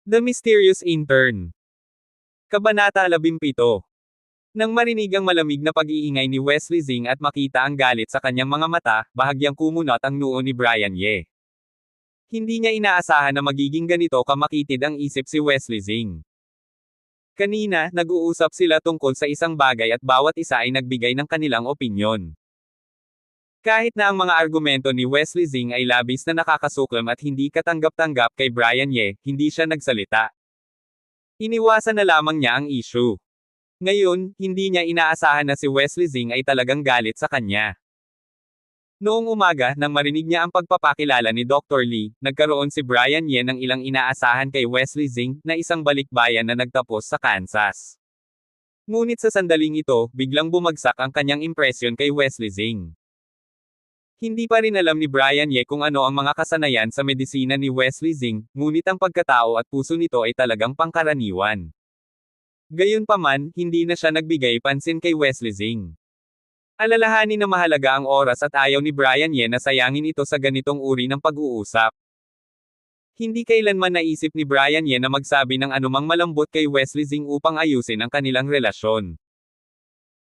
The Mysterious Intern. Kabanata 17. Nang marinig ang malamig na pag-iingay ni Wesley Zing at makita ang galit sa kanyang mga mata, bahagyang kumunot ang noo ni Brian Ye. Hindi niya inaasahan na magiging ganito kamakitid ang isip si Wesley Zing. Kanina, nag-uusap sila tungkol sa isang bagay at bawat isa ay nagbigay ng kanilang opinyon. Kahit na ang mga argumento ni Wesley Zing ay labis na nakakasuklam at hindi katanggap-tanggap kay Brian Ye, hindi siya nagsalita. Iniwasan na lamang niya ang issue. Ngayon, hindi niya inaasahan na si Wesley Zing ay talagang galit sa kanya. Noong umaga, nang marinig niya ang pagpapakilala ni Dr. Lee, nagkaroon si Brian Ye ng ilang inaasahan kay Wesley Zing, na isang balikbayan na nagtapos sa Kansas. Ngunit sa sandaling ito, biglang bumagsak ang kanyang impresyon kay Wesley Zing. Hindi pa rin alam ni Brian Ye kung ano ang mga kasanayan sa medisina ni Wesley Zing, ngunit ang pagkatao at puso nito ay talagang pangkaraniwan. Gayunpaman, hindi na siya nagbigay pansin kay Wesley Zing. Alalahanin na mahalaga ang oras at ayaw ni Brian Ye na sayangin ito sa ganitong uri ng pag-uusap. Hindi kailanman naisip ni Brian Ye na magsabi ng anumang malambot kay Wesley Zing upang ayusin ang kanilang relasyon.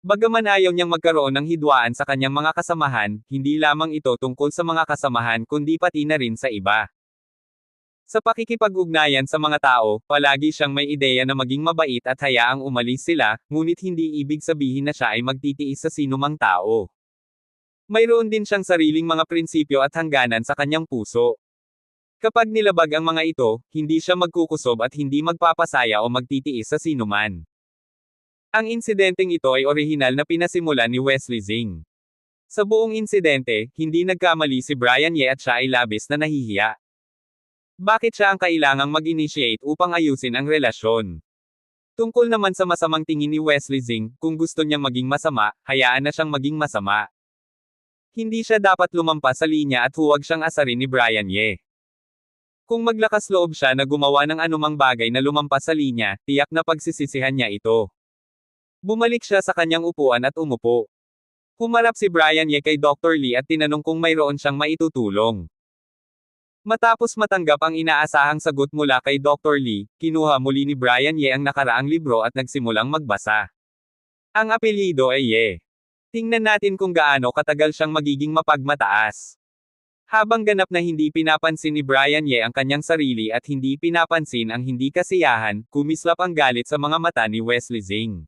Bagaman ayaw niyang magkaroon ng hidwaan sa kanyang mga kasamahan, hindi lamang ito tungkol sa mga kasamahan kundi pati na rin sa iba. Sa pakikipag-ugnayan sa mga tao, palagi siyang may ideya na maging mabait at hayaang umalis sila, ngunit hindi ibig sabihin na siya ay magtitiis sa sinumang tao. Mayroon din siyang sariling mga prinsipyo at hangganan sa kanyang puso. Kapag nilabag ang mga ito, hindi siya magkukusob at hindi magpapasaya o magtitiis sa sinuman. Ang insidenteng ito ay orihinal na pinasimula ni Wesley Zing. Sa buong insidente, hindi nagkamali si Brian Ye at siya ay labis na nahihiya. Bakit siya ang kailangang mag-initiate upang ayusin ang relasyon? Tungkol naman sa masamang tingin ni Wesley Zing, kung gusto niyang maging masama, hayaan na siyang maging masama. Hindi siya dapat lumampas sa linya at huwag siyang asarin ni Brian Ye. Kung maglakas loob siya na gumawa ng anumang bagay na lumampas sa linya, tiyak na pagsisisihan niya ito. Bumalik siya sa kanyang upuan at umupo. Humarap si Brian Ye kay Dr. Lee at tinanong kung mayroon siyang maitutulong. Matapos matanggap ang inaasahang sagot mula kay Dr. Lee, kinuha muli ni Brian Ye ang nakaraang libro at nagsimulang magbasa. Ang apelyido ay Ye. Tingnan natin kung gaano katagal siyang magiging mapagmataas. Habang ganap na hindi pinapansin ni Brian Ye ang kanyang sarili at hindi pinapansin ang hindi kasiyahan, kumislap ang galit sa mga mata ni Wesley Zing.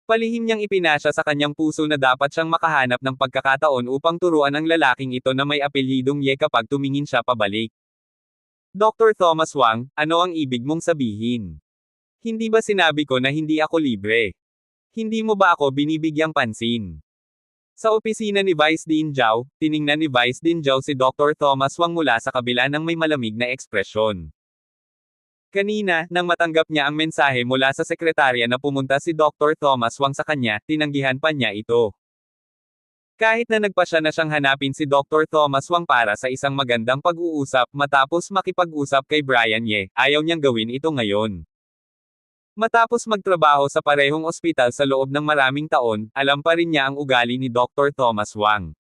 Palihim niyang ipinasya sa kanyang puso na dapat siyang makahanap ng pagkakataon upang turuan ang lalaking ito na may apelyidong Ye kapag tumingin siya pabalik. Dr. Thomas Wang, ano ang ibig mong sabihin? Hindi ba sinabi ko na hindi ako libre? Hindi mo ba ako binibigyang pansin? Sa opisina ni Vice Dean Zhao, tiningnan ni Vice Dean Zhao si Dr. Thomas Wang mula sa kabila ng may malamig na ekspresyon. Kanina, nang matanggap niya ang mensahe mula sa sekretarya na pumunta si Dr. Thomas Wang sa kanya, tinanggihan pa niya ito. Kahit na nagpasya na siyang hanapin si Dr. Thomas Wang para sa isang magandang pag-uusap matapos makipag-usap kay Brian Ye, ayaw niyang gawin ito ngayon. Matapos magtrabaho sa parehong ospital sa loob ng maraming taon, alam pa rin niya ang ugali ni Dr. Thomas Wang.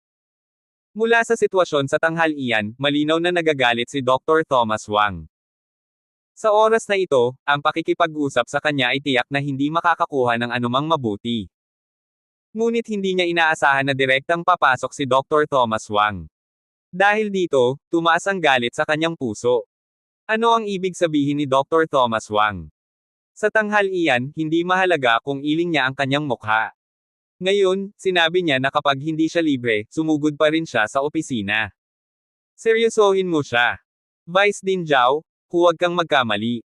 Mula sa sitwasyon sa tanghalian, malinaw na nagagalit si Dr. Thomas Wang. Sa oras na ito, ang pakikipag-usap sa kanya ay tiyak na hindi makakakuha ng anumang mabuti. Ngunit hindi niya inaasahan na direktang papasok si Dr. Thomas Wang. Dahil dito, tumaas ang galit sa kanyang puso. Ano ang ibig sabihin ni Dr. Thomas Wang? Sa tanghalian, hindi mahalaga kung iling niya ang kanyang mukha. Ngayon, sinabi niya na kapag hindi siya libre, sumugod pa rin siya sa opisina. Seryosohin mo siya. Vice Dean Zhao, huwag kang magkamali.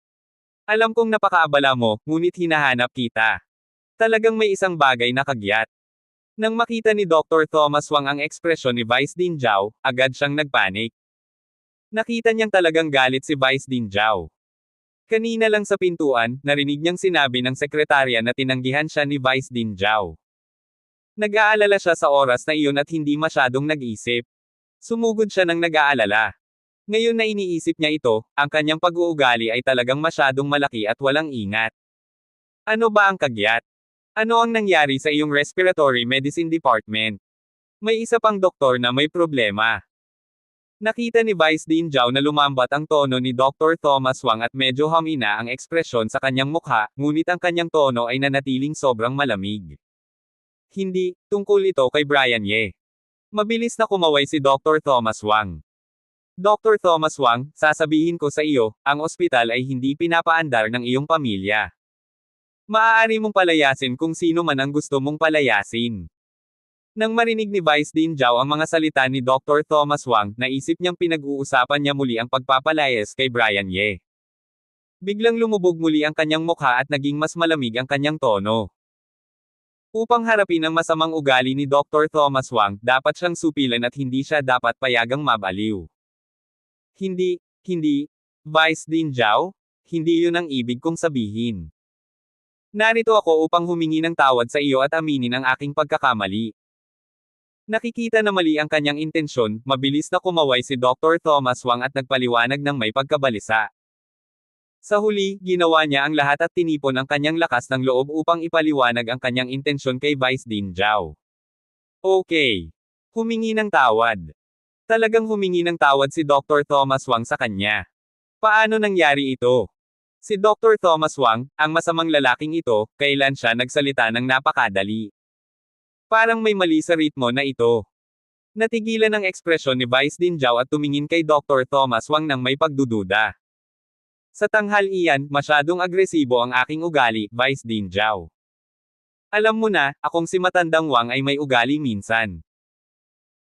Alam kong napakaabala mo, ngunit hinahanap kita. Talagang may isang bagay na kagyat. Nang makita ni Dr. Thomas Wang ang ekspresyon ni Vice Dean Zhao, agad siyang nagpanik. Nakita niyang talagang galit si Vice Dean Zhao. Kanina lang sa pintuan, narinig niyang sinabi ng sekretarya na tinanggihan siya ni Vice Dean Zhao. Nag-aalala siya sa oras na iyon at hindi masyadong nag-isip. Sumugod siya ng nag-aalala. Ngayon na iniisip niya ito, ang kanyang pag-uugali ay talagang masyadong malaki at walang ingat. Ano ba ang kagyat? Ano ang nangyari sa iyong respiratory medicine department? May isa pang doktor na may problema. Nakita ni Vice Dean Zhao na lumambat ang tono ni Dr. Thomas Wang at medyo humina ang ekspresyon sa kanyang mukha, ngunit ang kanyang tono ay nanatiling sobrang malamig. Hindi, tungkol ito kay Brian Ye. Mabilis na kumaway si Dr. Thomas Wang. Dr. Thomas Wang, sasabihin ko sa iyo, ang ospital ay hindi pinapaandar ng iyong pamilya. Maaari mong palayasin kung sino man ang gusto mong palayasin. Nang marinig ni Vice Dean Zhao ang mga salita ni Dr. Thomas Wang, naisip niyang pinag-uusapan niya muli ang pagpapalayas kay Brian Ye. Biglang lumubog muli ang kanyang mukha at naging mas malamig ang kanyang tono. Upang harapin ang masamang ugali ni Dr. Thomas Wang, dapat siyang supilan at hindi siya dapat payagang mabaliw. Hindi, Vice Dean Zhao, hindi yun ang ibig kong sabihin. Narito ako upang humingi ng tawad sa iyo at aminin ang aking pagkakamali. Nakikita na mali ang kanyang intensyon, mabilis na kumaway si Dr. Thomas Wang at nagpaliwanag ng may pagkabalisa. Sa huli, ginawa niya ang lahat at tinipon ang kanyang lakas ng loob upang ipaliwanag ang kanyang intensyon kay Vice Dean Zhao. Okay. Humingi ng tawad. Talagang humingi ng tawad si Dr. Thomas Wang sa kanya. Paano nangyari ito? Si Dr. Thomas Wang, ang masamang lalaking ito, kailan siya nagsalita ng napakadali. Parang may mali sa ritmo na ito. Natigilan ang ekspresyon ni Vice Dean Zhao at tumingin kay Dr. Thomas Wang nang may pagdududa. Sa tanghalian, masyadong agresibo ang aking ugali, Vice Dean Zhao. Alam mo na, akong si Matandang Wang ay may ugali minsan.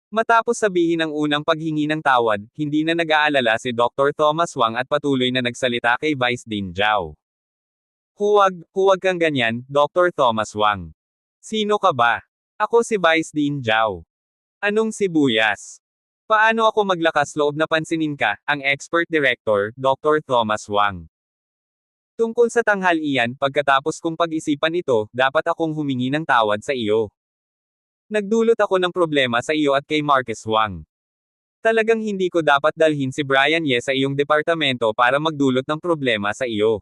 Matapos sabihin ang unang paghingi ng tawad, hindi na nag-aalala si Dr. Thomas Wang at patuloy na nagsalita kay Vice Dean Zhao. Huwag kang ganyan, Dr. Thomas Wang. Sino ka ba? Ako si Vice Dean Zhao. Anong sibuyas? Paano ako maglakas loob na pansinin ka, ang expert director, Dr. Thomas Wang? Tungkol sa tanghalian, pagkatapos kong pag-isipan ito, dapat akong humingi ng tawad sa iyo. Nagdulot ako ng problema sa iyo at kay Marcus Wang. Talagang hindi ko dapat dalhin si Brian Ye sa iyong departamento para magdulot ng problema sa iyo.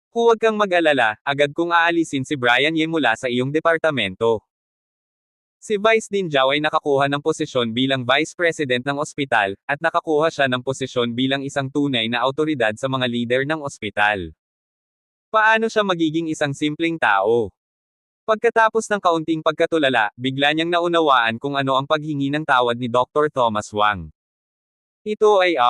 Huwag kang mag-alala, agad kong aalisin si Brian Ye mula sa iyong departamento. Si Vice Dean Zhao ay nakakuha ng posisyon bilang Vice President ng ospital, at nakakuha siya ng posisyon bilang isang tunay na awtoridad sa mga lider ng ospital. Paano siya magiging isang simpleng tao? Pagkatapos ng kaunting pagkatulala, bigla niyang naunawaan kung ano ang paghingi ng tawad ni Dr. Thomas Wang. Ito ay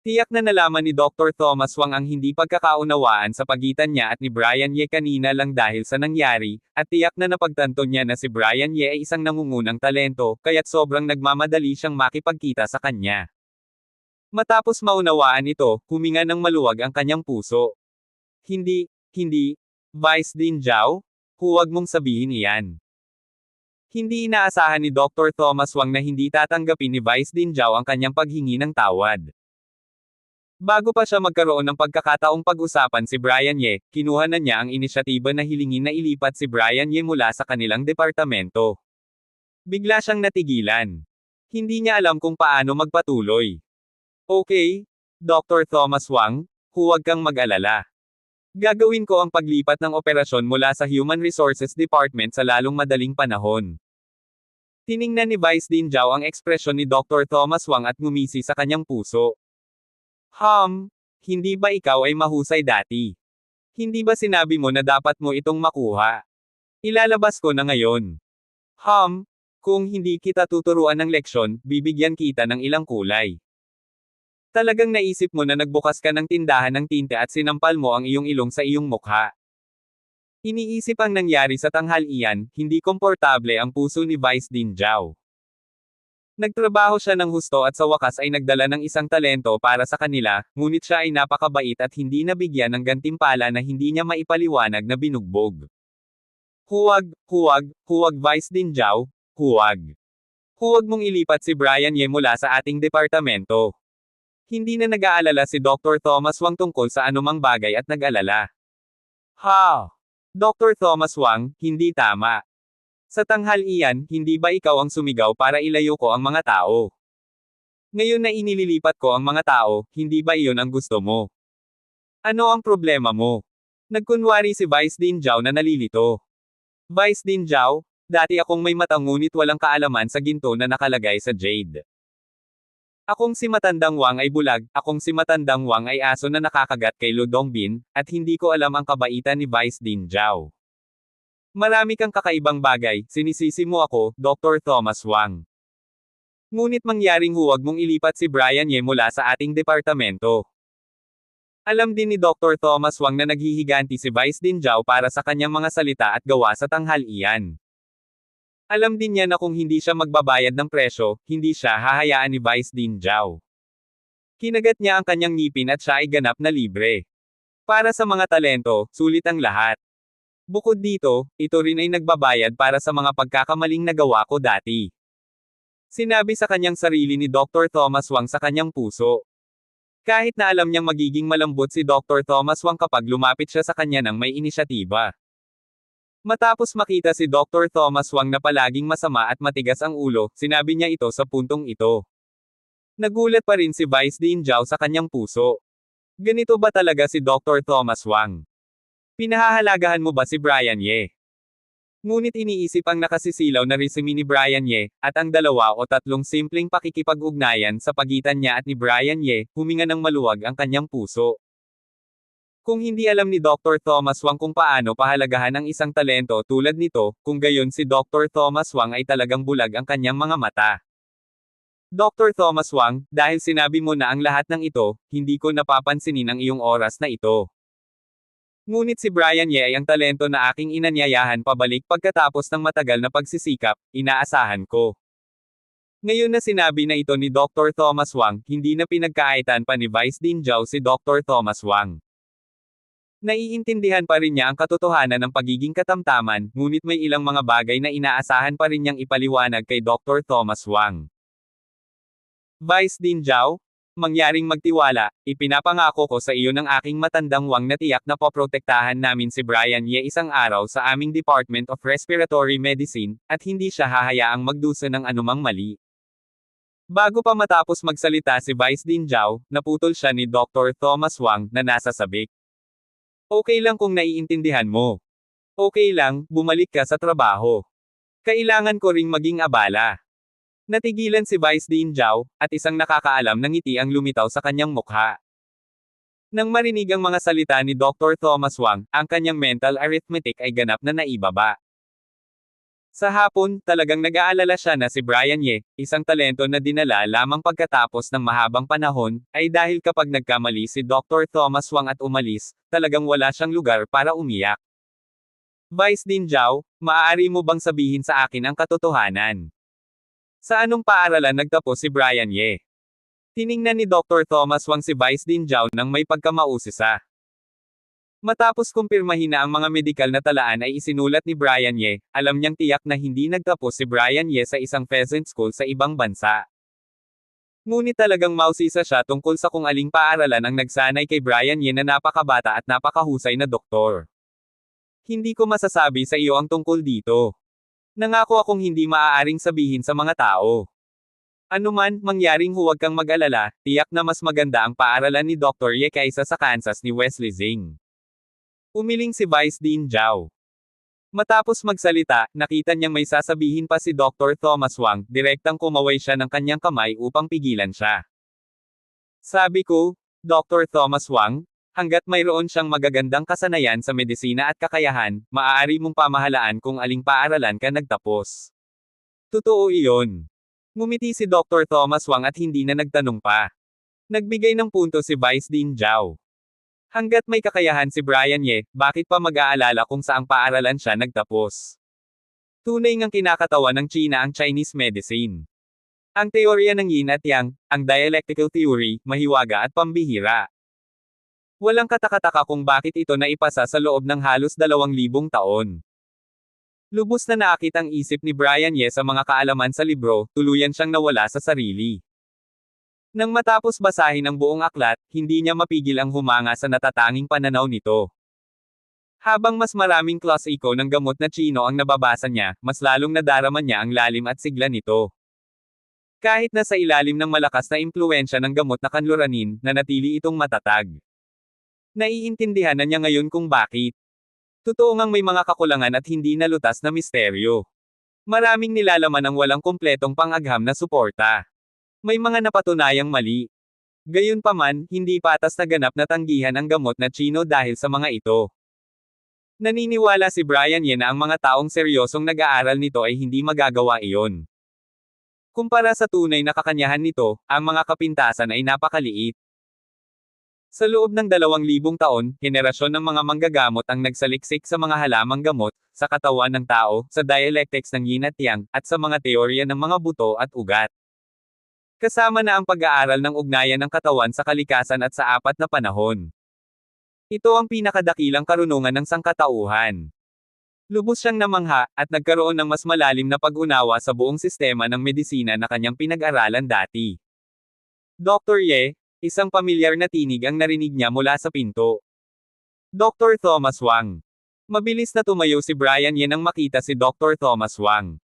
tiyak na nalaman ni Dr. Thomas Wang ang hindi pagkakaunawaan sa pagitan niya at ni Brian Ye kanina lang dahil sa nangyari, at tiyak na napagtanto niya na si Brian Ye ay isang nangungunang talento, kaya't sobrang nagmamadali siyang makipagkita sa kanya. Matapos maunawaan ito, huminga ng maluwag ang kanyang puso. Hindi, Vice Dean Zhao, huwag mong sabihin iyan. Hindi inaasahan ni Dr. Thomas Wang na hindi tatanggapin ni Vice Dean Zhao ang kanyang paghingi ng tawad. Bago pa siya magkaroon ng pagkakataong pag-usapan si Brian Ye, kinuha na niya ang inisyatiba na hilingin na ilipat si Brian Ye mula sa kanilang departamento. Bigla siyang natigilan. Hindi niya alam kung paano magpatuloy. Okay, Dr. Thomas Wang, huwag kang mag-alala. Gagawin ko ang paglipat ng operasyon mula sa Human Resources Department sa lalong madaling panahon. Tiningnan ni Vice Dean Zhao ang ekspresyon ni Dr. Thomas Wang at ngumisi sa kanyang puso. Hindi ba ikaw ay mahusay dati? Hindi ba sinabi mo na dapat mo itong makuha? Ilalabas ko na ngayon. Kung hindi kita tuturuan ng leksyon, bibigyan kita ng ilang kulay. Talagang naisip mo na nagbukas ka ng tindahan ng tinte at sinampal mo ang iyong ilong sa iyong mukha. Iniisip ang nangyari sa tanghalian, hindi komportable ang puso ni Vice Dean Zhao. Nagtrabaho siya ng husto at sa wakas ay nagdala ng isang talento para sa kanila, ngunit siya ay napakabait at hindi nabigyan ng gantimpala na hindi niya maipaliwanag na binugbog. Huwag Vice Dean Zhao, huwag. Huwag mong ilipat si Brian Ye mula sa ating departamento. Hindi na nag-aalala si Dr. Thomas Wang tungkol sa anumang bagay at nag-alala. Dr. Thomas Wang, hindi tama. Sa tanghalian, hindi ba ikaw ang sumigaw para ilayo ko ang mga tao? Ngayon na inililipat ko ang mga tao, hindi ba iyon ang gusto mo? Ano ang problema mo? Nagkunwari si Vice Dean Zhao na nalilito. Vice Dean Zhao, dati akong may mata ngunit walang kaalaman sa ginto na nakalagay sa jade. Akong si Matandang Wang ay bulag, akong si Matandang Wang ay aso na nakakagat kay Lu Dongbin, at hindi ko alam ang kabaitan ni Vice Dean Zhao. Marami kang kakaibang bagay, sinisisi mo ako, Dr. Thomas Wang. Ngunit mangyaring huwag mong ilipat si Brian Ye mula sa ating departamento. Alam din ni Dr. Thomas Wang na naghihiganti si Vice Dean Zhao para sa kanyang mga salita at gawa sa tanghalian. Alam din niya na kung hindi siya magbabayad ng presyo, hindi siya hahayaan ni Vice Dean Zhao. Kinagat niya ang kanyang ngipin at siya ay ganap na libre. Para sa mga talento, sulit ang lahat. Bukod dito, ito rin ay nagbabayad para sa mga pagkakamaling nagawa ko dati. Sinabi sa kanyang sarili ni Dr. Thomas Wang sa kanyang puso. Kahit na alam niyang magiging malambot si Dr. Thomas Wang kapag lumapit siya sa kanya ng may inisyatiba. Matapos makita si Dr. Thomas Wang na palaging masama at matigas ang ulo, sinabi niya ito sa puntong ito. Nagulat pa rin si Vice Dean Zhao sa kanyang puso. Ganito ba talaga si Dr. Thomas Wang? Pinahahalagahan mo ba si Brian Ye? Ngunit iniisip ang nakasisilaw na resume ni Brian Ye, at ang 2 o 3 simpleng pakikipag-ugnayan sa pagitan niya at ni Brian Ye, huminga ng maluwag ang kanyang puso. Kung hindi alam ni Dr. Thomas Wang kung paano pahalagahan ang isang talento tulad nito, kung gayon si Dr. Thomas Wang ay talagang bulag ang kanyang mga mata. Dr. Thomas Wang, dahil sinabi mo na ang lahat ng ito, hindi ko napapansinin ang iyong oras na ito. Ngunit si Brian Ye ay ang talento na aking inanyayahan pabalik pagkatapos ng matagal na pagsisikap, inaasahan ko. Ngayon na sinabi na ito ni Dr. Thomas Wang, hindi na pinagkaitan pa ni Vice Dean Zhao si Dr. Thomas Wang. Naiintindihan pa rin niya ang katotohanan ng pagiging katamtaman, ngunit may ilang mga bagay na inaasahan pa rin niyang ipaliwanag kay Dr. Thomas Wang. Vice Dean Zhao, mangyaring magtiwala, ipinapangako ko sa iyo ng aking matandang Wang na tiyak na poprotektahan namin si Brian Ye isang araw sa aming Department of Respiratory Medicine, at hindi siya hahayaang magdusa ng anumang mali. Bago pa matapos magsalita si Vice Dean Zhao, naputol siya ni Dr. Thomas Wang na nasa sabik. Okay lang kung naiintindihan mo. Okay lang, bumalik ka sa trabaho. Kailangan ko ring maging abala. Natigilan si Vice Dean Zhao, at isang nakakaalam na ngiti ang lumitaw sa kanyang mukha. Nang marinig ang mga salita ni Dr. Thomas Wang, ang kanyang mental arithmetic ay ganap na naibaba. Sa hapon, talagang nag-aalala siya na si Brian Ye, isang talento na dinala lamang pagkatapos ng mahabang panahon, ay dahil kapag nagkamali si Dr. Thomas Wang at umalis, talagang wala siyang lugar para umiyak. Vice Dean Zhao, maaari mo bang sabihin sa akin ang katotohanan? Sa anong paaralan nagtapos si Brian Ye? Tiningnan ni Dr. Thomas Wang si Vice Dean Zhao nang may pagkamausisa. Matapos kumpirmahin na ang mga medikal na talaan ay isinulat ni Brian Ye, alam niyang tiyak na hindi nagtapos si Brian Ye sa isang pheasant school sa ibang bansa. Ngunit talagang mausisa siya tungkol sa kung aling paaralan ang nagsanay kay Brian Ye na napakabata at napakahusay na doktor. Hindi ko masasabi sa iyo ang tungkol dito. Nangako akong hindi maaaring sabihin sa mga tao. Anuman, mangyaring huwag kang mag-alala, tiyak na mas maganda ang paaralan ni Dr. Ye kaysa sa Kansas ni Wesley Zing. Umiling si Vice Dean Zhao. Matapos magsalita, nakita niyang may sasabihin pa si Dr. Thomas Wang, direktang kumaway siya ng kanyang kamay upang pigilan siya. Sabi ko, Dr. Thomas Wang, hanggat mayroon siyang magagandang kasanayan sa medisina at kakayahan, maaari mong pamahalaan kung aling paaralan ka nagtapos. Totoo iyon. Ngumiti si Dr. Thomas Wang at hindi na nagtanong pa. Nagbigay ng punto si Vice Dean Zhao. Hanggat may kakayahan si Brian Ye, bakit pa mag-aalala kung saang paaralan siya nagtapos? Tunay ngang kinakatawan ng China ang Chinese medicine. Ang teorya ng yin at yang, ang dialectical theory, mahiwaga at pambihira. Walang katakataka kung bakit ito naipasa sa loob ng halos 2,000 taon. Lubos na naakit ang isip ni Brian Ye sa mga kaalaman sa libro, tuluyan siyang nawala sa sarili. Nang matapos basahin ang buong aklat, hindi niya mapigil ang humanga sa natatanging pananaw nito. Habang mas maraming klasiko ng gamot na Chino ang nababasa niya, mas lalong nadarama niya ang lalim at sigla nito. Kahit na sa ilalim ng malakas na impluwensya ng gamot na kanluranin, nanatili itong matatag. Naiintindihan na niya ngayon kung bakit. Totoo ngang may mga kakulangan at hindi nalutas na misteryo. Maraming nilalaman ang walang kumpletong pang-agham na suporta. May mga napatunayang mali. Gayunpaman, hindi patas na ganap na tanggihan ang gamot na Chino dahil sa mga ito. Naniniwala si Brian Ye na ang mga taong seryosong nag-aaral nito ay hindi magagawa iyon. Kumpara sa tunay na kakanyahan nito, ang mga kapintasan ay napakaliit. Sa loob ng 2,000 taon, henerasyon ng mga manggagamot ang nagsaliksik sa mga halamang gamot, sa katawan ng tao, sa dialectics ng yin at yang, at sa mga teorya ng mga buto at ugat. Kasama na ang pag-aaral ng ugnayan ng katawan sa kalikasan at sa apat na panahon. Ito ang pinakadakilang karunungan ng sangkatauhan. Lubos siyang namangha, at nagkaroon ng mas malalim na pag-unawa sa buong sistema ng medisina na kanyang pinag-aralan dati. Dr. Ye, isang pamilyar na tinig ang narinig niya mula sa pinto. Dr. Thomas Wang. Mabilis na tumayo si Brian Ye nang makita si Dr. Thomas Wang.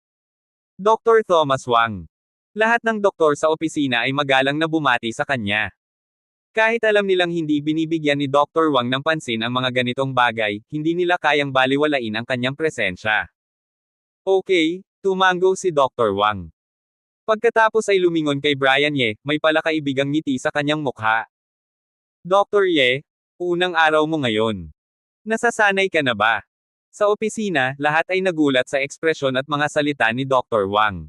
Dr. Thomas Wang. Lahat ng doktor sa opisina ay magalang na bumati sa kanya. Kahit alam nilang hindi binibigyan ni Dr. Wang ng pansin ang mga ganitong bagay, hindi nila kayang baliwalain ang kanyang presensya. Okay, tumango si Dr. Wang. Pagkatapos ay lumingon kay Brian Ye, may palakaibigang ngiti sa kanyang mukha. Dr. Ye, unang araw mo ngayon. Nasasanay ka na ba? Sa opisina, lahat ay nagulat sa ekspresyon at mga salita ni Dr. Wang.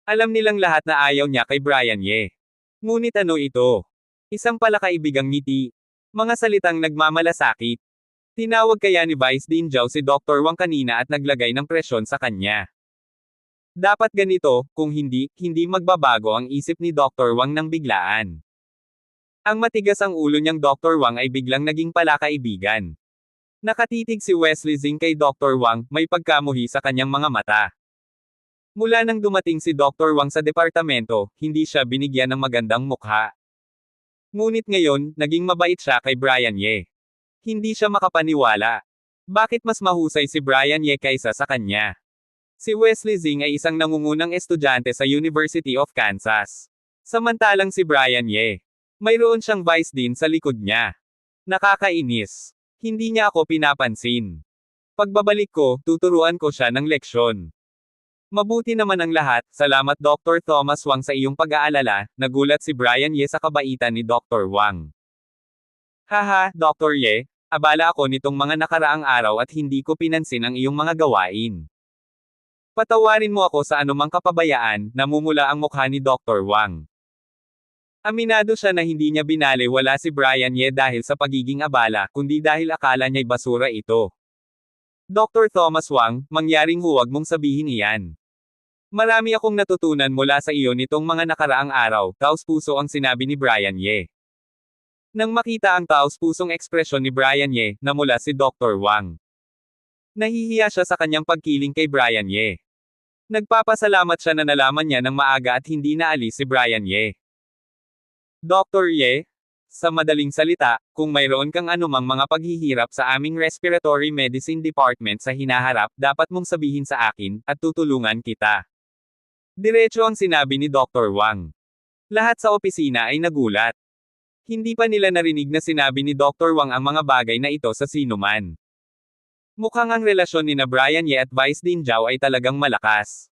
Alam nilang lahat na ayaw niya kay Brian Ye. Ngunit ano ito? Isang palakaibigang ngiti. Mga salitang nagmamalasakit. Tinawag kaya ni Vice Dean Zhao si Dr. Wang kanina at naglagay ng presyon sa kanya. Dapat ganito, kung hindi, hindi magbabago ang isip ni Dr. Wang nang biglaan. Ang matigas ang ulo niyang Dr. Wang ay biglang naging palakaibigan. Nakatitig si Wesley Zing kay Dr. Wang, may pagkamuhi sa kanyang mga mata. Mula nang dumating si Dr. Wang sa departamento, hindi siya binigyan ng magandang mukha. Ngunit ngayon, naging mabait siya kay Brian Ye. Hindi siya makapaniwala. Bakit mas mahusay si Brian Ye kaysa sa kanya? Si Wesley Zing ay isang nangungunang estudyante sa University of Kansas. Samantalang si Brian Ye, mayroon siyang vice dean sa likod niya. Nakakainis. Hindi niya ako pinapansin. Pagbabalik ko, tuturuan ko siya ng leksyon. Mabuti naman ang lahat, salamat Dr. Thomas Wang sa iyong pag-aalala, nagulat si Brian Ye sa kabaitan ni Dr. Wang. Haha, Dr. Ye, abala ako nitong mga nakaraang araw at hindi ko pinansin ang iyong mga gawain. Patawarin mo ako sa anumang kapabayaan, namumula ang mukha ni Dr. Wang. Aminado siya na hindi niya binaliwala si Brian Ye dahil sa pagiging abala, kundi dahil akala niya'y basura ito. Dr. Thomas Wang, mangyaring huwag mong sabihin iyan. Marami akong natutunan mula sa iyo nitong mga nakaraang araw, taos-puso ang sinabi ni Brian Ye. Nang makita ang taos-pusong ekspresyon ni Brian Ye, namula si Dr. Wang. Nahihiya siya sa kanyang pagkiling kay Brian Ye. Nagpapasalamat siya na nalaman niya ng maaga at hindi naalis si Brian Ye. Dr. Ye, sa madaling salita, kung mayroon kang anumang mga paghihirap sa aming respiratory medicine department sa hinaharap, dapat mong sabihin sa akin, at tutulungan kita. Diretso ang sinabi ni Dr. Wang. Lahat sa opisina ay nagulat. Hindi pa nila narinig na sinabi ni Dr. Wang ang mga bagay na ito sa sinuman. Mukhang ang relasyon ni Brian Ye at Vice Dean Zhao ay talagang malakas.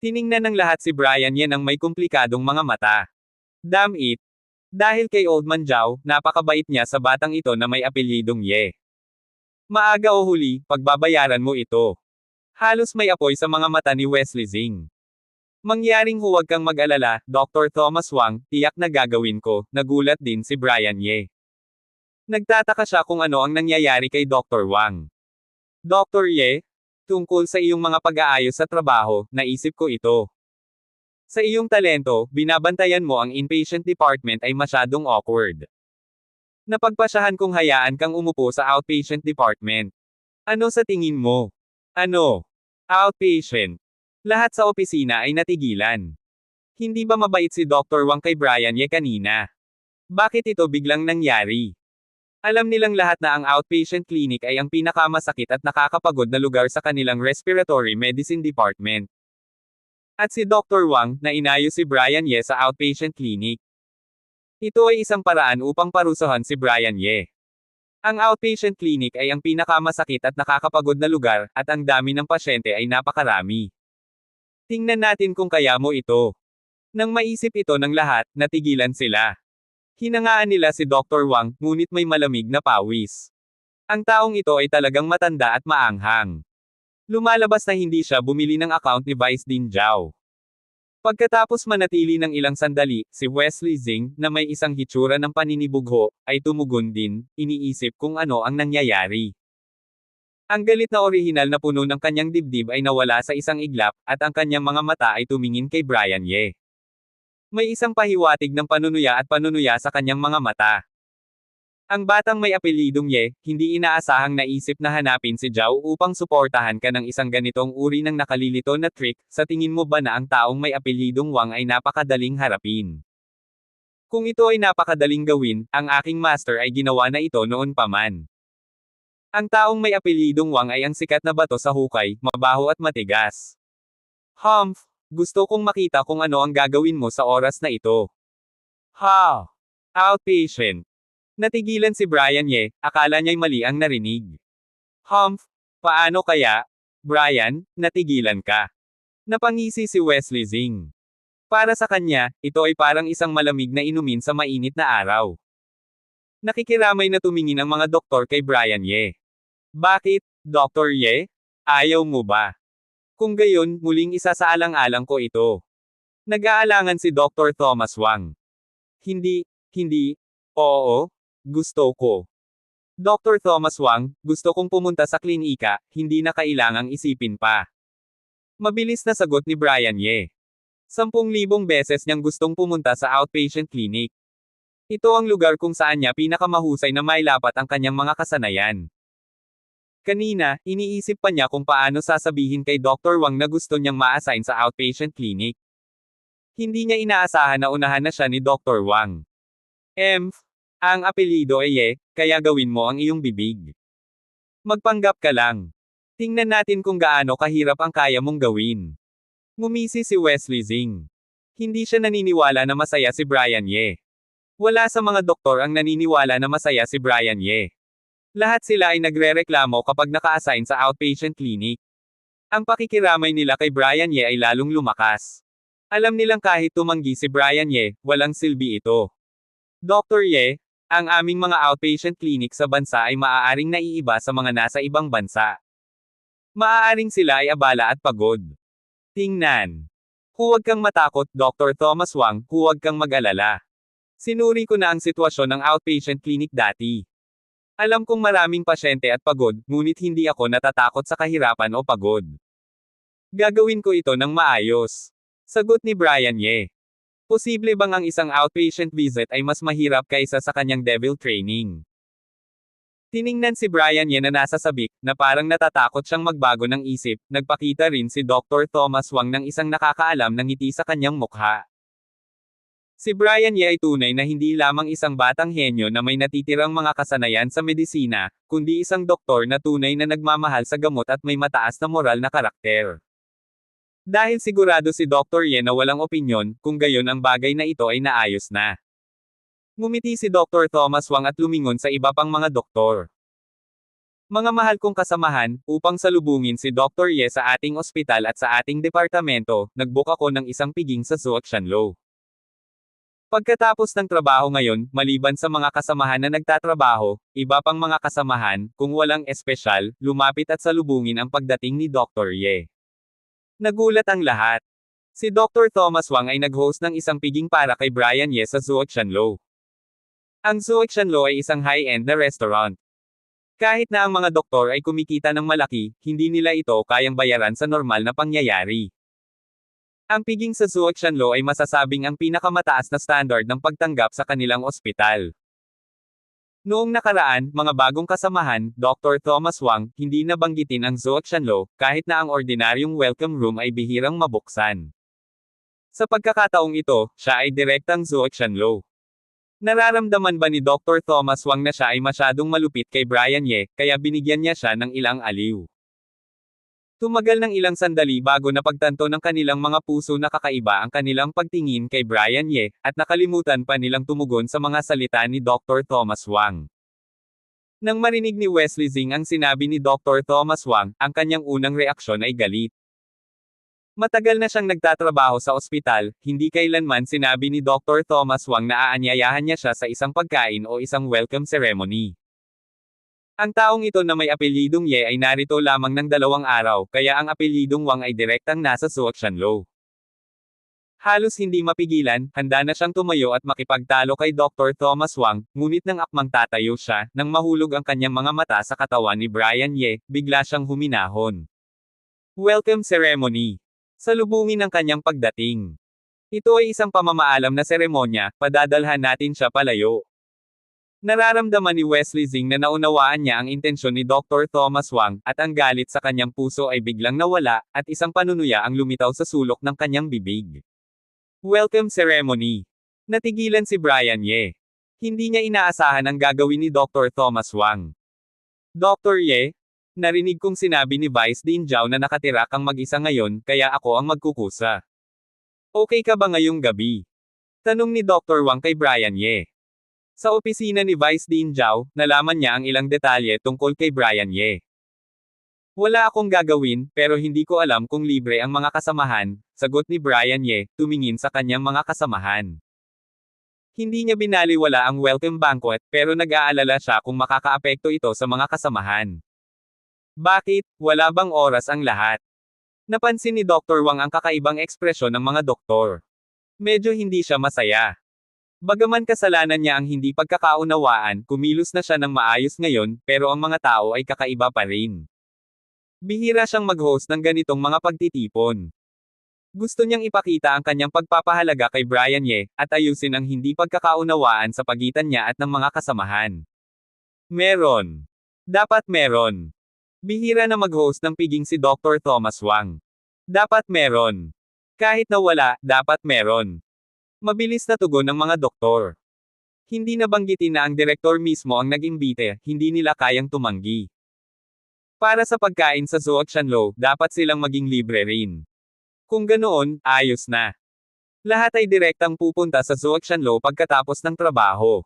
Tiningnan ng lahat si Brian Ye nang may komplikadong mga mata. Damn it! Dahil kay Old Man Zhao, napakabait niya sa batang ito na may apelyidong Ye. Maaga o huli, pagbabayaran mo ito. Halos may apoy sa mga mata ni Wesley Zing. Mangyaring huwag kang mag-alala, Dr. Thomas Wang, tiyak na gagawin ko, nagulat din si Brian Ye. Nagtataka siya kung ano ang nangyayari kay Dr. Wang. Dr. Ye, tungkol sa iyong mga pag-aayos sa trabaho, naisip ko ito. Sa iyong talento, binabantayan mo ang inpatient department ay masyadong awkward. Napagpasyahan kong hayaan kang umupo sa outpatient department. Ano sa tingin mo? Ano? Outpatient. Lahat sa opisina ay natigilan. Hindi ba mabait si Dr. Wang kay Brian Ye kanina? Bakit ito biglang nangyari? Alam nilang lahat na ang outpatient clinic ay ang pinakamasakit at nakakapagod na lugar sa kanilang respiratory medicine department. At si Dr. Wang, na inayos si Brian Ye sa outpatient clinic. Ito ay isang paraan upang parusahan si Brian Ye. Ang outpatient clinic ay ang pinakamasakit at nakakapagod na lugar, at ang dami ng pasyente ay napakarami. Tingnan natin kung kaya mo ito. Nang maisip ito ng lahat, natigilan sila. Hinangaan nila si Dr. Wang, ngunit may malamig na pawis. Ang taong ito ay talagang matanda at maanghang. Lumalabas na hindi siya bumili ng account ni Vice Dean Zhao. Pagkatapos manatili ng ilang sandali, si Wesley Zing, na may isang hitsura ng paninibugho, ay tumugon din, iniisip kung ano ang nangyayari. Ang galit na orihinal na puno ng kanyang dibdib ay nawala sa isang iglap, at ang kanyang mga mata ay tumingin kay Brian Ye. May isang pahiwatig ng panunuya sa kanyang mga mata. Ang batang may apelyidong Ye, hindi inaasahang naisip na hanapin si Zhao upang suportahan ka ng isang ganitong uri ng nakalilito na trick, sa tingin mo ba na ang taong may apelyidong Wang ay napakadaling harapin? Kung ito ay napakadaling gawin, ang aking master ay ginawa na ito noon pa man. Ang taong may apelyidong Wang ay ang sikat na bato sa hukay, mabaho at matigas. Humph! Gusto kong makita kung ano ang gagawin mo sa oras na ito. Ha! Outpatient! Natigilan si Brian Ye, akala niya'y mali ang narinig. Humph! Paano kaya? Brian, natigilan ka. Napangisi si Wesley Zing. Para sa kanya, ito ay parang isang malamig na inumin sa mainit na araw. Nakikiramay na tumingin ang mga doktor kay Brian Ye. Bakit, Dr. Ye? Ayaw mo ba? Kung gayon, muling isasaalang-alang ko ito. Nag-aalangan si Dr. Thomas Wang. Hindi, oo, gusto ko. Dr. Thomas Wang, gusto kong pumunta sa klinika, hindi na kailangang isipin pa. Mabilis na sagot ni Brian Ye. 10,000 beses niyang gustong pumunta sa outpatient clinic. Ito ang lugar kung saan niya pinakamahusay na mailapat ang kanyang mga kasanayan. Kanina, iniisip pa niya kung paano sasabihin kay Dr. Wang na gusto niyang ma-assign sa outpatient clinic. Hindi niya inaasahan na unahan na siya ni Dr. Wang. Ang apelyido ay Ye, kaya gawin mo ang iyong bibig. Magpanggap ka lang. Tingnan natin kung gaano kahirap ang kaya mong gawin. Ngumisi si Wesley Zing. Hindi siya naniniwala na masaya si Brian Ye. Wala sa mga doktor ang naniniwala na masaya si Brian Ye. Lahat sila ay nagrereklamo kapag naka-assign sa outpatient clinic. Ang pakikiramay nila kay Brian Ye ay lalong lumakas. Alam nilang kahit tumanggi si Brian Ye, walang silbi ito. Dr. Ye, ang aming mga outpatient clinic sa bansa ay maaaring naiiba sa mga nasa ibang bansa. Maaaring sila ay abala at pagod. Tingnan. Huwag kang matakot, Dr. Thomas Wang, huwag kang mag-alala. Sinuri ko na ang sitwasyon ng outpatient clinic dati. Alam kong maraming pasyente at pagod, ngunit hindi ako natatakot sa kahirapan o pagod. Gagawin ko ito ng maayos. Sagot ni Brian Ye. Posible bang ang isang outpatient visit ay mas mahirap kaysa sa kanyang devil training? Tiningnan si Brian Ye na nasa sabik, na parang natatakot siyang magbago ng isip, nagpakita rin si Dr. Thomas Wang ng isang nakakaalam na ngiti sa kanyang mukha. Si Brian Ye ay tunay na hindi lamang isang batang henyo na may natitirang mga kasanayan sa medisina, kundi isang doktor na tunay na nagmamahal sa gamot at may mataas na moral na karakter. Dahil sigurado si Dr. Ye na walang opinyon, kung gayon ang bagay na ito ay naayos na. Ngumiti si Dr. Thomas Wang at lumingon sa iba pang mga doktor. Mga mahal kong kasamahan, upang salubungin si Dr. Ye sa ating ospital at sa ating departamento, nagbook ako ng isang piging sa Zhuoxianlo. Pagkatapos ng trabaho ngayon, maliban sa mga kasamahan na nagtatrabaho, iba pang mga kasamahan, kung walang espesyal, lumapit at salubungin ang pagdating ni Dr. Ye. Nagulat ang lahat. Si Dr. Thomas Wang ay nag-host ng isang piging para kay Brian Ye sa Zhuoxianlo. Ang Zhuoxianlo ay isang high-end na restaurant. Kahit na ang mga doktor ay kumikita ng malaki, hindi nila ito kayang bayaran sa normal na pangyayari. Ang piging sa Zhuoxianlo ay masasabing ang pinakamataas na standard ng pagtanggap sa kanilang ospital. Noong nakaraan, mga bagong kasamahan, Dr. Thomas Wang, hindi nabanggitin ang Zhuoxianlo, kahit na ang ordinaryong welcome room ay bihirang mabuksan. Sa pagkakataong ito, siya ay direktang Zhuoxianlo. Nararamdaman ba ni Dr. Thomas Wang na siya ay masyadong malupit kay Brian Ye, kaya binigyan niya siya ng ilang aliw. Tumagal ng ilang sandali bago napagtanto ng kanilang mga puso na kakaiba ang kanilang pagtingin kay Brian Ye, at nakalimutan pa nilang tumugon sa mga salita ni Dr. Thomas Wang. Nang marinig ni Wesley Zing ang sinabi ni Dr. Thomas Wang, ang kanyang unang reaksyon ay galit. Matagal na siyang nagtatrabaho sa ospital, hindi kailanman sinabi ni Dr. Thomas Wang na aanyayahan niya siya sa isang pagkain o isang welcome ceremony. Ang taong ito na may apelyidong Ye ay narito lamang ng 2 araw, kaya ang apelyidong Wang ay direktang nasa Zhuoxianlo. Halos hindi mapigilan, handa na siyang tumayo at makipagtalo kay Dr. Thomas Wang, ngunit nang akmang tatayo siya, nang mahulog ang kanyang mga mata sa katawan ni Brian Ye, bigla siyang huminahon. Welcome ceremony. Salubungin ang kanyang pagdating. Ito ay isang pamamaalam na seremonya, padadalhan natin siya palayo. Nararamdaman ni Wesley Zing na naunawaan niya ang intensyon ni Dr. Thomas Wang, at ang galit sa kanyang puso ay biglang nawala, at isang panunuya ang lumitaw sa sulok ng kanyang bibig. Welcome ceremony. Natigilan si Brian Ye. Hindi niya inaasahan ang gagawin ni Dr. Thomas Wang. Dr. Ye, narinig kong sinabi ni Vice Dean Zhao na nakatira kang mag-isa ngayon, kaya ako ang magkukusa. Okay ka ba ngayong gabi? Tanong ni Dr. Wang kay Brian Ye. Sa opisina ni Vice Dean Zhao, nalaman niya ang ilang detalye tungkol kay Brian Ye. Wala akong gagawin, pero hindi ko alam kung libre ang mga kasamahan, sagot ni Brian Ye, tumingin sa kanyang mga kasamahan. Hindi niya binaliwala ang welcome banquet, pero nag-aalala siya kung makakaapekto ito sa mga kasamahan. Bakit, wala bang oras ang lahat? Napansin ni Dr. Wang ang kakaibang ekspresyon ng mga doktor. Medyo hindi siya masaya. Bagaman kasalanan niya ang hindi pagkakaunawaan, kumilos na siya ng maayos ngayon, pero ang mga tao ay kakaiba pa rin. Bihira siyang mag-host ng ganitong mga pagtitipon. Gusto niyang ipakita ang kanyang pagpapahalaga kay Brian Ye, at ayusin ang hindi pagkakaunawaan sa pagitan niya at ng mga kasamahan. Meron. Dapat meron. Bihira na mag-host ng piging si Dr. Thomas Wang. Dapat meron. Kahit na wala, dapat meron. Mabilis na tugon ng mga doktor. Hindi nabanggitin na ang direktor mismo ang nag-imbite, hindi nila kayang tumanggi. Para sa pagkain sa Zhuoxianlo, dapat silang maging libre rin. Kung ganoon, ayos na. Lahat ay direktang pupunta sa Zhuoxianlo pagkatapos ng trabaho.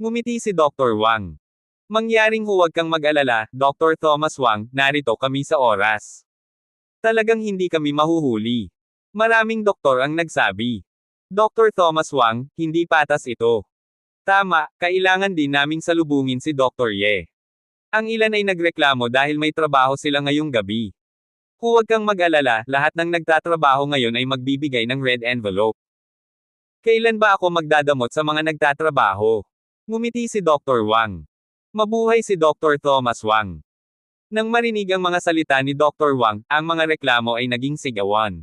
Ngumiti si Dr. Wang. Mangyaring huwag kang mag-alala, Dr. Thomas Wang, narito kami sa oras. Talagang hindi kami mahuhuli. Maraming doktor ang nagsabi. Dr. Thomas Wang, hindi patas ito. Tama, kailangan din naming salubungin si Dr. Ye. Ang ilan ay nagreklamo dahil may trabaho sila ngayong gabi. Huwag kang mag-alala, lahat ng nagtatrabaho ngayon ay magbibigay ng red envelope. Kailan ba ako magdadamot sa mga nagtatrabaho? Ngumiti si Dr. Wang. Mabuhay si Dr. Thomas Wang. Nang marinig ang mga salita ni Dr. Wang, ang mga reklamo ay naging sigawan.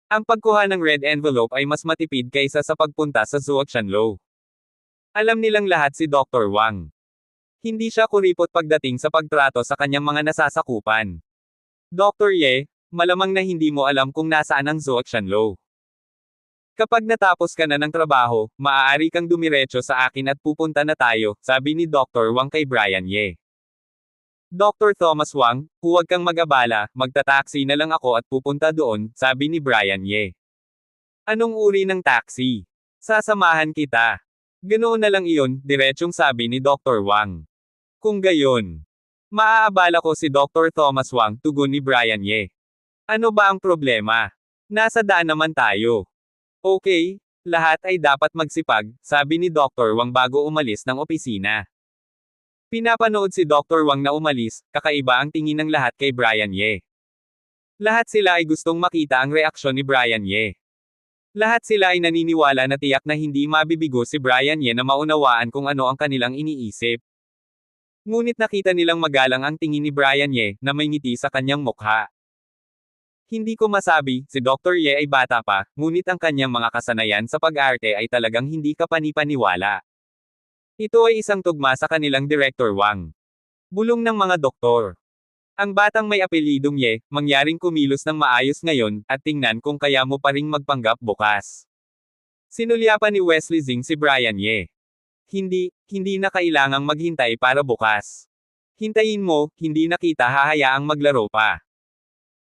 Ang pagkuha ng red envelope ay mas matipid kaysa sa pagpunta sa Zhuoxianlo. Alam nilang lahat si Dr. Wang. Hindi siya kuripot pagdating sa pagtrato sa kanyang mga nasasakupan. Dr. Ye, malamang na hindi mo alam kung nasaan ang Zhuoxianlo. Kapag natapos ka na ng trabaho, maaari kang dumiretso sa akin at pupunta na tayo, sabi ni Dr. Wang kay Brian Ye. Dr. Thomas Wang, huwag kang mag-abala, magta-taxi na lang ako at pupunta doon, sabi ni Brian Ye. Anong uri ng taxi? Sasamahan kita. Ganoon na lang iyon, diretsong sabi ni Dr. Wang. Kung gayon, maaabala ko si Dr. Thomas Wang, tugon ni Brian Ye. Ano ba ang problema? Nasa daan naman tayo. Okay, lahat ay dapat magsipag, sabi ni Dr. Wang bago umalis ng opisina. Pinapanood si Dr. Wang na umalis, kakaiba ang tingin ng lahat kay Brian Ye. Lahat sila ay gustong makita ang reaksyon ni Brian Ye. Lahat sila ay naniniwala na tiyak na hindi mabibigo si Brian Ye na maunawaan kung ano ang kanilang iniisip. Ngunit nakita nilang magalang ang tingin ni Brian Ye, na may ngiti sa kanyang mukha. Hindi ko masabi, si Dr. Ye ay bata pa, ngunit ang kanyang mga kasanayan sa pag-arte ay talagang hindi kapani-paniwala. Ito ay isang tugma sa kanilang Director Wang. Bulong ng mga doktor. Ang batang may apelyidong Ye, mangyaring kumilos ng maayos ngayon, at tingnan kung kaya mo pa ring magpanggap bukas. Sinulyapan ni Wesley Zing si Brian Ye. Hindi na kailangang maghintay para bukas. Hintayin mo, hindi na kita hahayaang maglaro pa.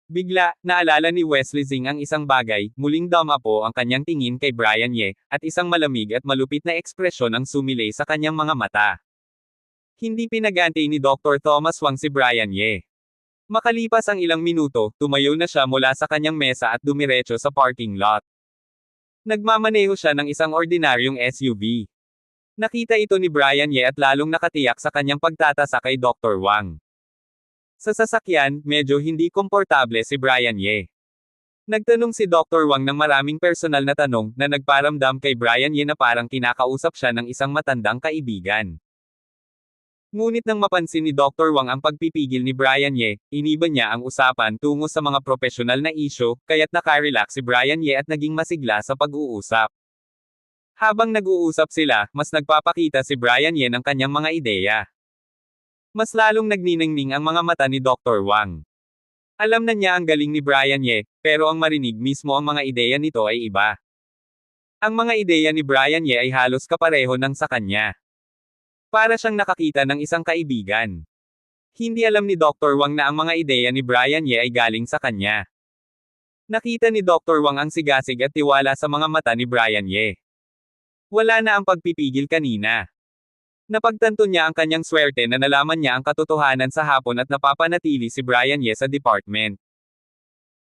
Bigla, naalala ni Wesley Zing ang isang bagay, muling dumapo ang kanyang tingin kay Brian Ye, at isang malamig at malupit na ekspresyon ang sumilay sa kanyang mga mata. Hindi pinaganti ni Dr. Thomas Wang si Brian Ye. Makalipas ang ilang minuto, tumayo na siya mula sa kanyang mesa at dumiretso sa parking lot. Nagmamaneho siya ng isang ordinaryong SUV. Nakita ito ni Brian Ye at lalong nakatiyak sa kanyang pagtatasa kay Dr. Wang. Sa sasakyan, medyo hindi komportable si Brian Ye. Nagtanong si Dr. Wang ng maraming personal na tanong na nagparamdam kay Brian Ye na parang kinakausap siya ng isang matandang kaibigan. Ngunit nang mapansin ni Dr. Wang ang pagpipigil ni Brian Ye, iniba niya ang usapan tungo sa mga profesional na isyu, kaya't nakarelax si Brian Ye at naging masigla sa pag-uusap. Habang nag-uusap sila, mas nagpapakita si Brian Ye ng kanyang mga ideya. Mas lalong nagniningning ang mga mata ni Dr. Wang. Alam na niya ang galing ni Brian Ye, pero ang marinig mismo ang mga ideya nito ay iba. Ang mga ideya ni Brian Ye ay halos kapareho ng sa kanya. Para siyang nakakita ng isang kaibigan. Hindi alam ni Dr. Wang na ang mga ideya ni Brian Ye ay galing sa kanya. Nakita ni Dr. Wang ang sigasig at tiwala sa mga mata ni Brian Ye. Wala na ang pagpipigil kanina. Napagtanto niya ang kanyang swerte na nalaman niya ang katotohanan sa hapon at napapanatili si Brian Ye sa department.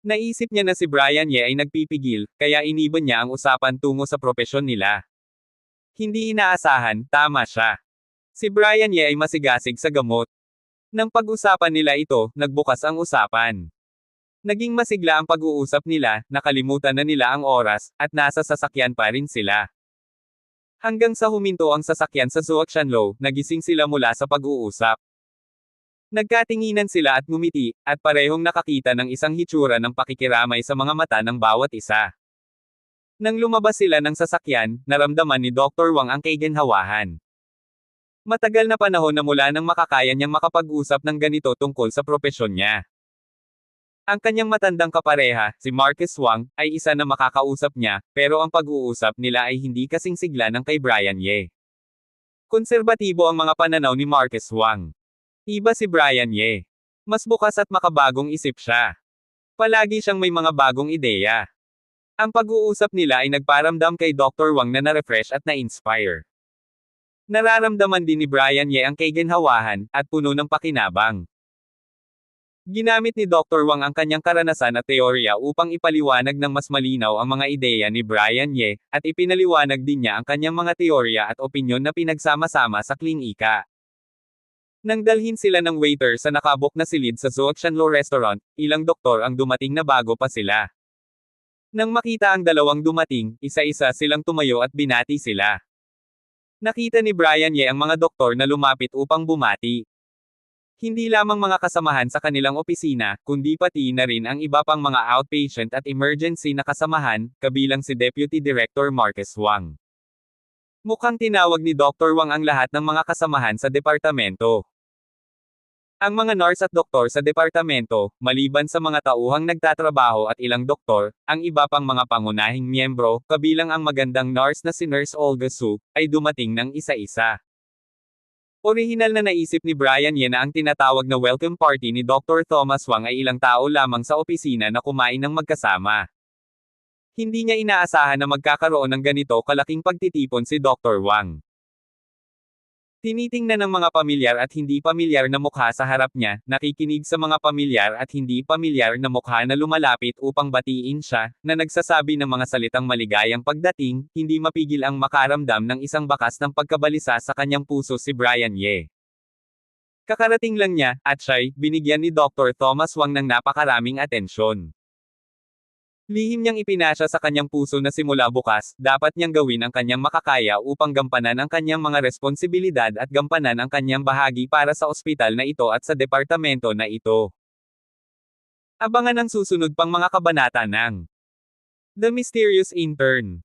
Naisip niya na si Brian Ye ay nagpipigil, kaya iniban niya ang usapan tungo sa propesyon nila. Hindi inaasahan, tama siya. Si Brian Ye ay masigasig sa gamot. Nang pag-usapan nila ito, nagbukas ang usapan. Naging masigla ang pag-uusap nila, nakalimutan na nila ang oras, at nasa sasakyan pa rin sila. Hanggang sa huminto ang sasakyan sa Zhuoxianlo, nagising sila mula sa pag-uusap. Nagkatinginan sila at ngumiti, at parehong nakakita ng isang hitsura ng pakikiramay sa mga mata ng bawat isa. Nang lumabas sila ng sasakyan, naramdaman ni Dr. Wang ang kaginhawahan. Matagal na panahon na mula nang makakaya niyang makapag-usap ng ganito tungkol sa propesyon niya. Ang kanyang matandang kapareha, si Marcus Wang, ay isa na makakausap niya, pero ang pag-uusap nila ay hindi kasing sigla ng kay Brian Ye. Konserbatibo ang mga pananaw ni Marcus Wang. Iba si Brian Ye. Mas bukas at makabagong isip siya. Palagi siyang may mga bagong ideya. Ang pag-uusap nila ay nagparamdam kay Dr. Wang na na-refresh at na-inspire. Nararamdaman din ni Brian Ye ang kaginhawahan, at puno ng pakinabang. Ginamit ni Dr. Wang ang kanyang karanasan at teorya upang ipaliwanag ng mas malinaw ang mga ideya ni Brian Ye, at ipinaliwanag din niya ang kanyang mga teorya at opinyon na pinagsama-sama sa klinika. Nang dalhin sila ng waiter sa nakabok na silid sa Zhuoxianlo restaurant, ilang doktor ang dumating na bago pa sila. Nang makita ang dalawang dumating, isa-isa silang tumayo at binati sila. Nakita ni Brian Ye ang mga doktor na lumapit upang bumati. Hindi lamang mga kasamahan sa kanilang opisina, kundi pati na rin ang iba pang mga outpatient at emergency na kasamahan, kabilang si Deputy Director Marcus Wang. Mukhang tinawag ni Dr. Wang ang lahat ng mga kasamahan sa departamento. Ang mga nurse at doktor sa departamento, maliban sa mga tauhang nagtatrabaho at ilang doktor, ang iba pang mga pangunahing miyembro, kabilang ang magandang nurse na si Nurse Olga Su, ay dumating ng isa-isa. Orihinal na naisip ni Brian Ye na ang tinatawag na welcome party ni Dr. Thomas Wang ay ilang tao lamang sa opisina na kumain ng magkasama. Hindi niya inaasahan na magkakaroon ng ganito kalaking pagtitipon si Dr. Wang. Tinitingnan ng mga pamilyar at hindi pamilyar na mukha sa harap niya, nakikinig sa mga pamilyar at hindi pamilyar na mukha na lumalapit upang batiin siya, na nagsasabi ng mga salitang maligayang pagdating, hindi mapigil ang makaramdam ng isang bakas ng pagkabalisa sa kanyang puso si Brian Ye. Kakarating lang niya, at siya'y binigyan ni Dr. Thomas Wang ng napakaraming atensyon. Lihim niyang ipinasya sa kanyang puso na simula bukas, dapat niyang gawin ang kanyang makakaya upang gampanan ang kanyang mga responsibilidad at gampanan ang kanyang bahagi para sa ospital na ito at sa departamento na ito. Abangan ang susunod pang mga kabanata ng The Mysterious Intern.